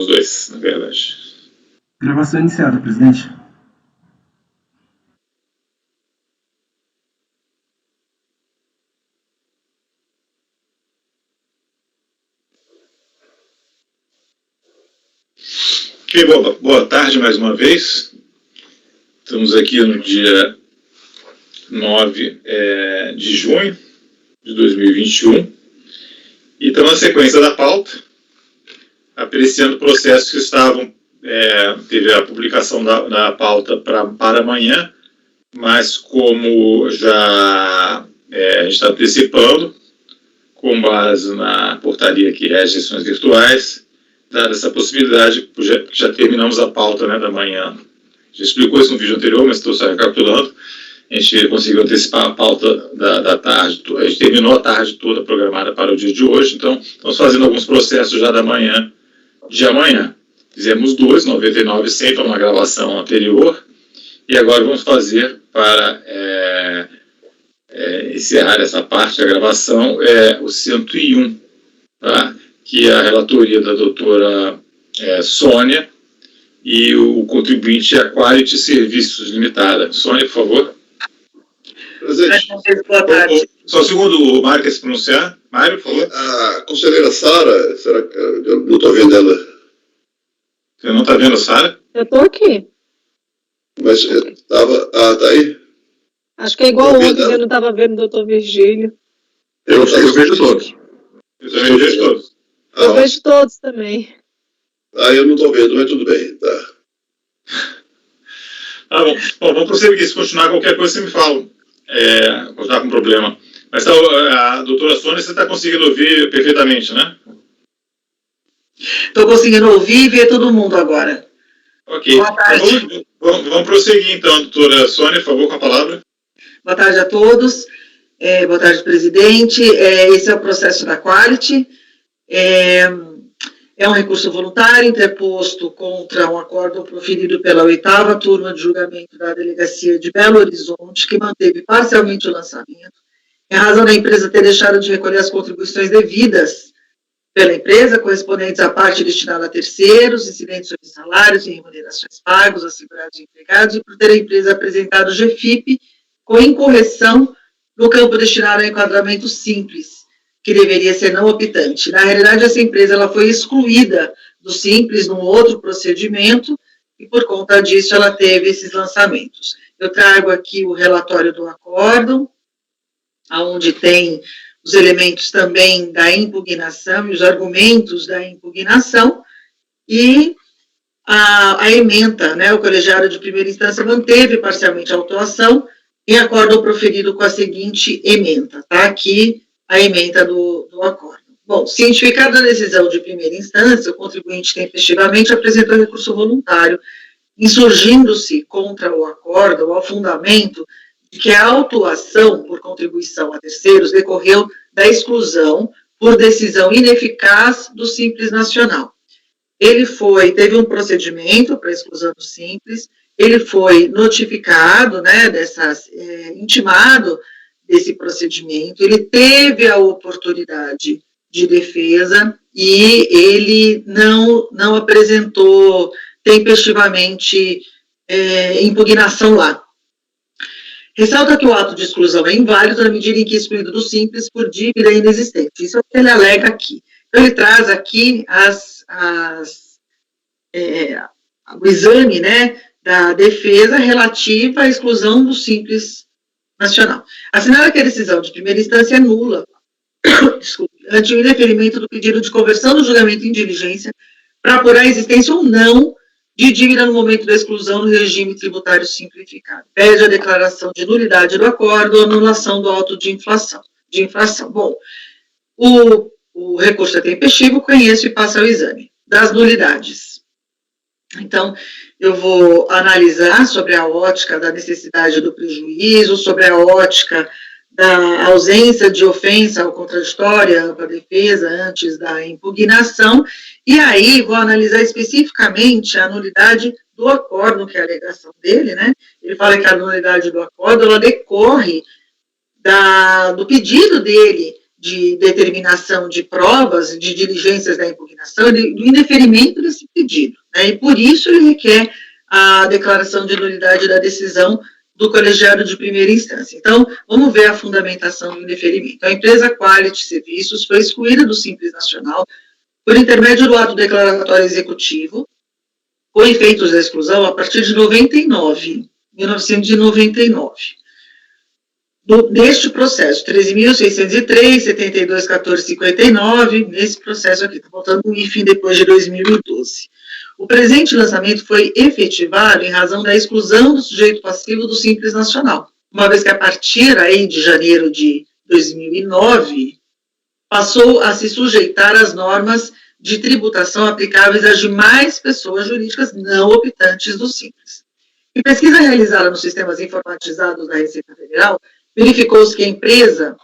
Os dois, na verdade. Gravação iniciada, presidente. Ok, boa tarde mais uma vez. Estamos aqui no dia 9 de junho de 2021 e estamos na sequência da pauta, apreciando processos que estavam, teve a publicação da pauta para amanhã, mas como já a gente está antecipando, com base na portaria que rege sessões virtuais, dada essa possibilidade, já terminamos a pauta, né, da manhã. Já explicou isso no vídeo anterior, mas estou só recapitulando. A gente conseguiu antecipar a pauta da tarde, a gente terminou a tarde toda programada para o dia de hoje, então estamos fazendo alguns processos já da manhã de amanhã. Fizemos 99 e 100 para uma gravação anterior, e agora vamos fazer para encerrar essa parte da gravação, o 101, tá? Que é a relatoria da doutora Sônia, e o contribuinte é a Quality Serviços Limitada. Sônia, por favor. Presidente. Boa tarde. Só um segundo o Mário quer se pronunciar. Mário, por favor. A conselheira Sara, será que eu não estou vendo ela? Você não está vendo a Sara? Eu estou aqui. Mas estava... tá aí? Acho que é igual ontem, eu não estava vendo o doutor Virgílio. Eu vejo todos. Eu também vejo todos. Eu vejo todos também. Eu não estou vendo, mas tudo bem, tá. Tá bom. Bom, vamos prosseguir. Se continuar qualquer coisa, você me fala. Continuar com problema. Mas a doutora Sônia, você está conseguindo ouvir perfeitamente, né? Estou conseguindo ouvir e ver todo mundo agora. Ok. Boa tarde. Vamos prosseguir, então, doutora Sônia, por favor, com a palavra. Boa tarde a todos. Boa tarde, presidente. Esse é o processo da Quality. É um recurso voluntário interposto contra um acórdão proferido pela 8ª turma de julgamento da Delegacia de Belo Horizonte, que manteve parcialmente o lançamento, em razão da empresa ter deixado de recolher as contribuições devidas pela empresa, correspondentes à parte destinada a terceiros, incidentes sobre salários e remunerações pagos a segurados e empregados, e por ter a empresa apresentado o GFIP com incorreção no campo destinado ao enquadramento simples, que deveria ser não optante. Na realidade, essa empresa ela foi excluída do Simples num outro procedimento e, por conta disso, ela teve esses lançamentos. Eu trago aqui o relatório do acórdão, onde tem os elementos também da impugnação e os argumentos da impugnação, e a ementa, né, o colegiado de primeira instância manteve parcialmente a autuação em acórdão proferido com a seguinte ementa, tá? Aqui a ementa do acórdão. Bom, cientificada a decisão de primeira instância, o contribuinte tempestivamente apresentou recurso voluntário, insurgindo-se contra o acórdão ao fundamento de que a autuação por contribuição a terceiros decorreu da exclusão por decisão ineficaz do Simples Nacional. Ele teve um procedimento para exclusão do Simples, ele foi notificado, né, intimado desse procedimento, ele teve a oportunidade de defesa e ele não apresentou tempestivamente impugnação lá. Ressalta que o ato de exclusão é inválido na medida em que é excluído do Simples por dívida inexistente. Isso é o que ele alega aqui. Então, ele traz aqui o exame, né, da defesa relativa à exclusão do Simples Nacional. Assinala que a decisão de primeira instância é nula, ante o indeferimento do pedido de conversão do julgamento em diligência para apurar a existência ou não de dívida no momento da exclusão no regime tributário simplificado. Pede a declaração de nulidade do acordo ou anulação do auto de infração. Bom, o recurso é tempestivo, conheço e passa ao exame das nulidades. Então, eu vou analisar sobre a ótica da necessidade do prejuízo, sobre a ótica da ausência de ofensa ao contraditória, ampla defesa antes da impugnação, e aí vou analisar especificamente a nulidade do acórdão, que é a alegação dele, né? Ele fala que a nulidade do acórdão, ela decorre do pedido dele de determinação de provas, de diligências da impugnação, do indeferimento desse pedido, né? E por isso ele requer a declaração de nulidade da decisão do colegiado de primeira instância. Então, vamos ver a fundamentação do indeferimento. A empresa Quality Serviços foi excluída do Simples Nacional por intermédio do ato declaratório executivo, com efeitos da exclusão a partir de 1999. Neste processo, 13.603, 72, 14, 59, nesse processo aqui, está faltando um hífen depois de 2012. O presente lançamento foi efetivado em razão da exclusão do sujeito passivo do Simples Nacional, uma vez que a partir aí de janeiro de 2009, passou a se sujeitar às normas de tributação aplicáveis às demais pessoas jurídicas não optantes do Simples. Em pesquisa realizada nos sistemas informatizados da Receita Federal, verificou-se que a empresa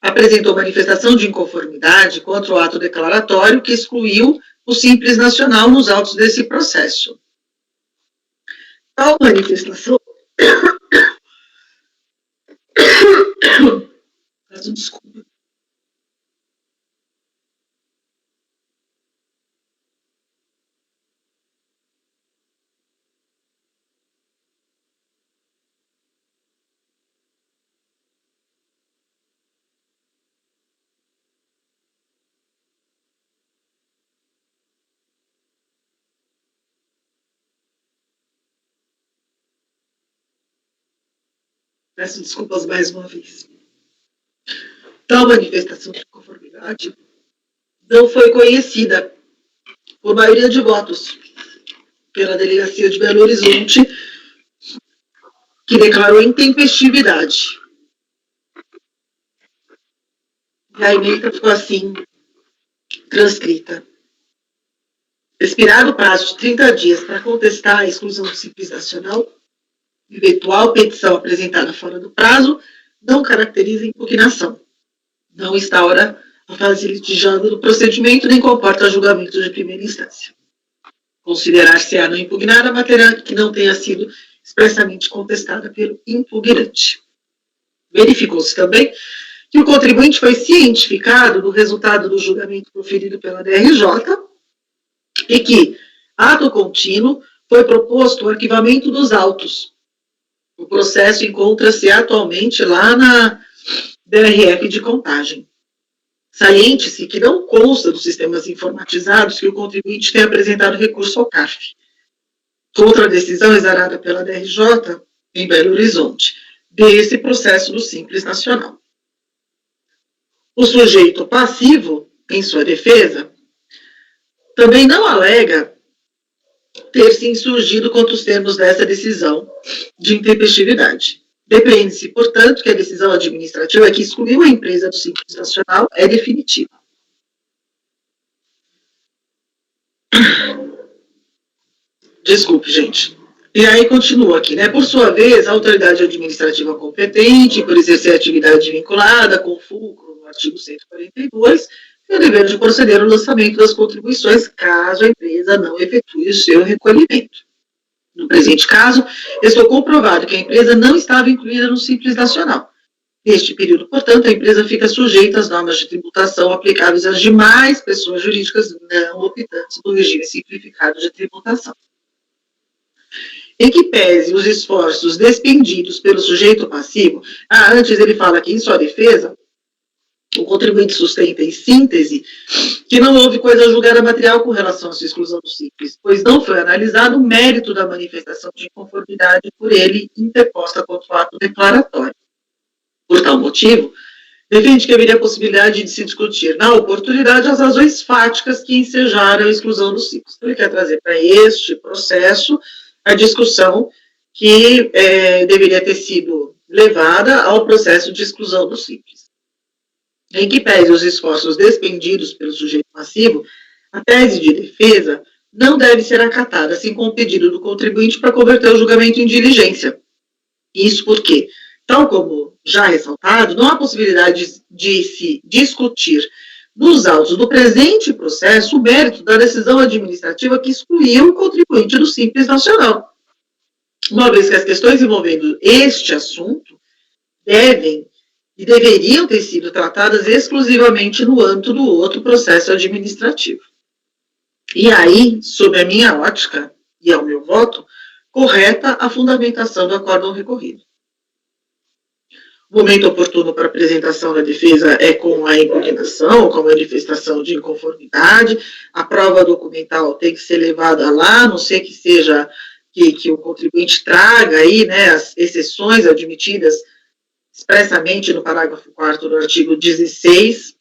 apresentou manifestação de inconformidade contra o ato declaratório que excluiu o Simples Nacional nos autos desse processo. Tal manifestação... Desculpa. Peço desculpas mais uma vez. Tal manifestação de conformidade não foi conhecida por maioria de votos pela Delegacia de Belo Horizonte, que declarou intempestividade. E a emenda ficou assim, transcrita. Expirado o prazo de 30 dias para contestar a exclusão do Simples Nacional, eventual petição apresentada fora do prazo não caracteriza impugnação. Não instaura a fase litigiosa do procedimento, nem comporta julgamento de primeira instância. Considerar-se-á não impugnada a matéria que não tenha sido expressamente contestada pelo impugnante. Verificou-se também que o contribuinte foi cientificado do resultado do julgamento proferido pela DRJ e que, ato contínuo, foi proposto o arquivamento dos autos. O processo encontra-se atualmente lá na DRF de Contagem. Saliente-se que não consta dos sistemas informatizados que o contribuinte tenha apresentado recurso ao CARF, contra a decisão exarada pela DRJ em Belo Horizonte, desse processo do Simples Nacional. O sujeito passivo, em sua defesa, também não alega ter se insurgido contra os termos dessa decisão de intempestividade. Depreende-se, portanto, que a decisão administrativa que excluiu a empresa do Simples Nacional é definitiva. Desculpe, gente. E aí continua aqui, né? Por sua vez, a autoridade administrativa competente, por exercer atividade vinculada com o fulcro no artigo 142, tem o dever de proceder ao lançamento das contribuições, caso a empresa não efetue o seu recolhimento. No presente caso, estou comprovado que a empresa não estava incluída no Simples Nacional. Neste período, portanto, a empresa fica sujeita às normas de tributação aplicáveis às demais pessoas jurídicas não optantes do regime simplificado de tributação. Em que pese os esforços despendidos pelo sujeito passivo, antes ele fala aqui em sua defesa, o contribuinte sustenta em síntese que não houve coisa julgada material com relação à sua exclusão do Simples, pois não foi analisado o mérito da manifestação de inconformidade por ele interposta contra o ato declaratório. Por tal motivo, defende que haveria a possibilidade de se discutir na oportunidade as razões fáticas que ensejaram a exclusão do Simples. Então, ele quer trazer para este processo a discussão que deveria ter sido levada ao processo de exclusão do Simples. Em que pese os esforços despendidos pelo sujeito passivo, a tese de defesa não deve ser acatada, assim como o pedido do contribuinte para converter o julgamento em diligência. Isso porque, tal como já ressaltado, não há possibilidade de se discutir nos autos do presente processo o mérito da decisão administrativa que excluiu o contribuinte do Simples Nacional. Uma vez que as questões envolvendo este assunto devem e deveriam ter sido tratadas exclusivamente no âmbito do outro processo administrativo. E aí, sob a minha ótica e ao meu voto, correta a fundamentação do acórdão recorrido. O momento oportuno para apresentação da defesa é com a impugnação, com a manifestação de inconformidade, a prova documental tem que ser levada lá, a não ser que seja que o contribuinte traga aí, né, as exceções admitidas expressamente no parágrafo 4º do artigo 16,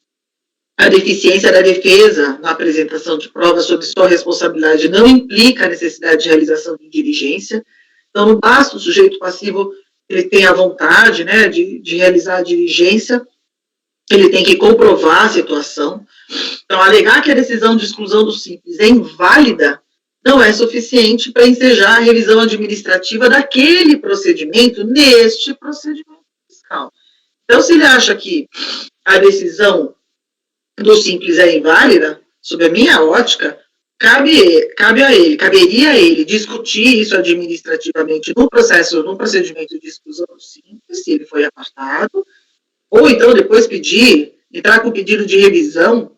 a deficiência da defesa na apresentação de provas sob sua responsabilidade não implica a necessidade de realização de diligência, então não basta o sujeito passivo, ele tem a vontade, né, de realizar a diligência, ele tem que comprovar a situação. Então, alegar que a decisão de exclusão do simples é inválida não é suficiente para ensejar a revisão administrativa daquele procedimento neste procedimento fiscal. Então, se ele acha que a decisão do simples é inválida, sob a minha ótica, caberia a ele discutir isso administrativamente no procedimento de exclusão do simples, se ele foi apartado, ou então depois entrar com pedido de revisão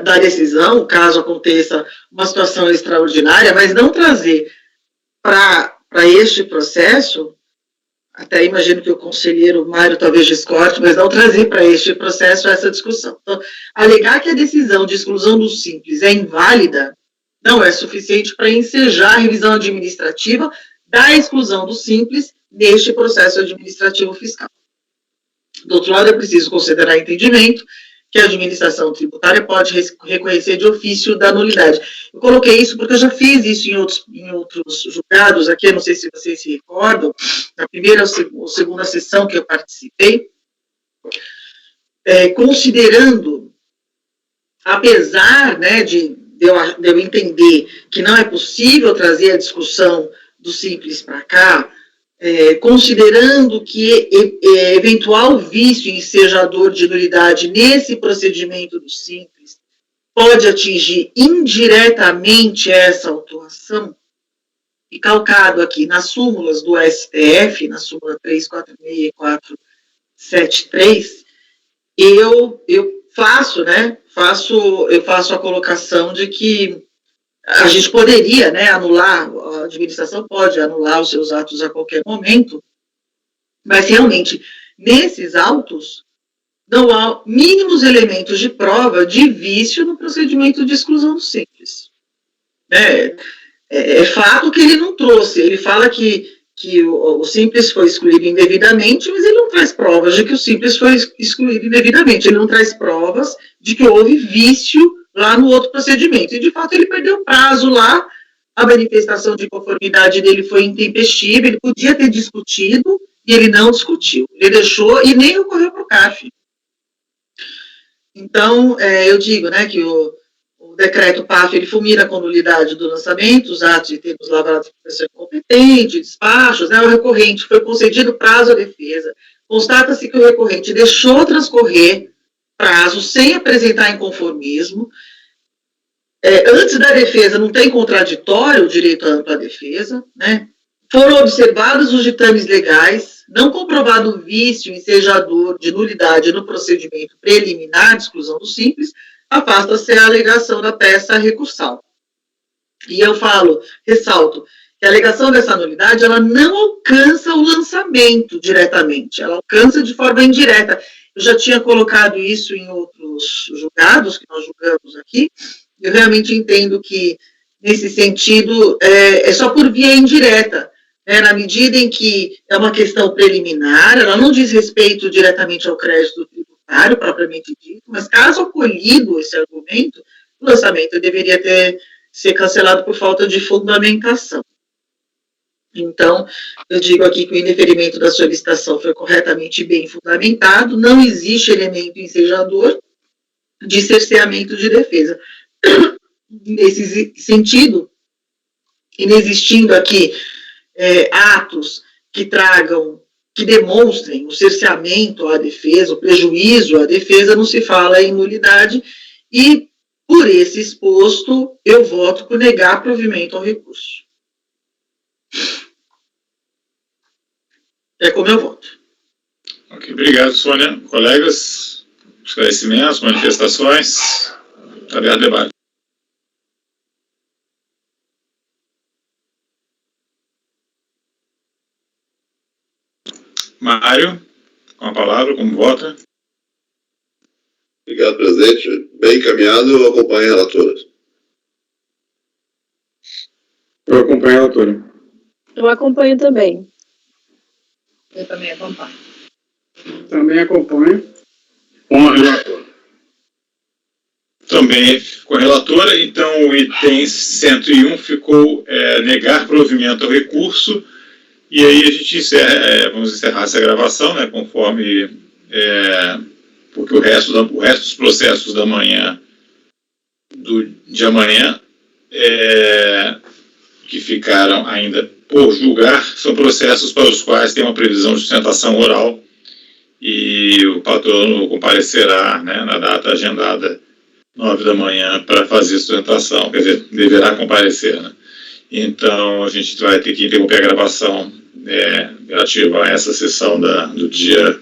da decisão, caso aconteça uma situação extraordinária, mas não trazer para este processo, até imagino que o conselheiro Mário talvez discorde, mas não trazer para este processo essa discussão. Então, alegar que a decisão de exclusão do simples é inválida não é suficiente para ensejar a revisão administrativa da exclusão do simples neste processo administrativo fiscal. Do outro lado, é preciso considerar entendimento que a administração tributária pode reconhecer de ofício da nulidade. Eu coloquei isso porque eu já fiz isso em outros julgados aqui, eu não sei se vocês se recordam, na primeira ou segunda sessão que eu participei, considerando, apesar, né, de eu entender que não é possível trazer a discussão do simples para cá, considerando que eventual vício ensejador de nulidade nesse procedimento do simples pode atingir indiretamente essa autuação, e calcado aqui nas súmulas do STF, na súmula 346 e 473, eu faço a colocação de que a gente poderia, né, anular, a administração pode anular os seus atos a qualquer momento, mas realmente, nesses autos, não há mínimos elementos de prova de vício no procedimento de exclusão do simples. É fato que ele não trouxe, ele fala que o simples foi excluído indevidamente, mas ele não traz provas de que o simples foi excluído indevidamente, ele não traz provas de que houve vício lá no outro procedimento. E, de fato, ele perdeu o prazo lá, a manifestação de conformidade dele foi intempestiva, ele podia ter discutido e ele não discutiu. Ele deixou e nem ocorreu para o CAF. Então, eu digo, né, que o decreto PAF, ele fulmina com nulidade do lançamento, os atos de termos lavrados por pessoa incompetente, despachos, né, o recorrente foi concedido prazo à defesa, constata-se que o recorrente deixou transcorrer prazo sem apresentar inconformismo, antes da defesa não tem contraditório o direito à ampla defesa, né? Foram observados os ditames legais, não comprovado vício ensejador de nulidade no procedimento preliminar de exclusão do simples, afasta-se a alegação da peça recursal. E eu ressalto, que a alegação dessa nulidade, ela não alcança o lançamento diretamente, ela alcança de forma indireta. Eu já tinha colocado isso em outros julgados que nós julgamos aqui. Eu realmente entendo que, nesse sentido, é só por via indireta, né, na medida em que é uma questão preliminar, ela não diz respeito diretamente ao crédito tributário, propriamente dito, mas caso acolhido esse argumento, o lançamento deveria ser cancelado por falta de fundamentação. Então, eu digo aqui que o indeferimento da solicitação foi corretamente e bem fundamentado, não existe elemento ensejador de cerceamento de defesa. Nesse sentido, inexistindo aqui atos que demonstrem o cerceamento à defesa, o prejuízo à defesa, não se fala em nulidade, e por esse exposto, eu voto por negar provimento ao recurso. É como eu voto. Ok, obrigado, Sônia. Colegas, esclarecimentos, manifestações. Está aberto o debate. Mário, com a palavra, como vota? Obrigado, presidente. Bem encaminhado, eu acompanho a relatora. Eu acompanho a relatora. Eu acompanho também. Eu também acompanho. Também acompanho com a relatora. Também com a relatora, então o item 101 ficou negar provimento ao recurso, e aí a gente encerra, vamos encerrar essa gravação, né, conforme, porque o resto dos processos da manhã, de amanhã, que ficaram ainda por julgar, são processos para os quais tem uma previsão de sustentação oral, e o patrono comparecerá, né, na data agendada 9 da manhã para fazer a sustentação, quer dizer, deverá comparecer, né? Então a gente vai ter que interromper a gravação relativa a essa sessão do dia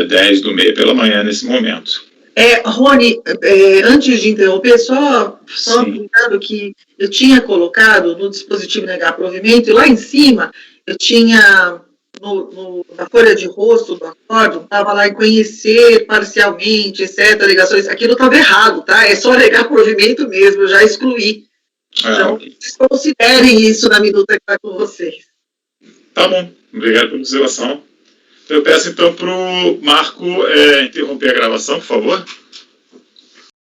10 do mês pela manhã nesse momento. Rony, antes de interromper, só lembrando que eu tinha colocado no dispositivo negar provimento, e lá em cima eu tinha, na folha de rosto do acórdão, estava lá em conhecer parcialmente, etc., alegações, aquilo estava errado, tá? É só negar provimento mesmo, eu já excluí. Então, vocês considerem isso na minuta que está com vocês. Tá bom, obrigado pela observação. Eu peço então para o Marco interromper a gravação, por favor.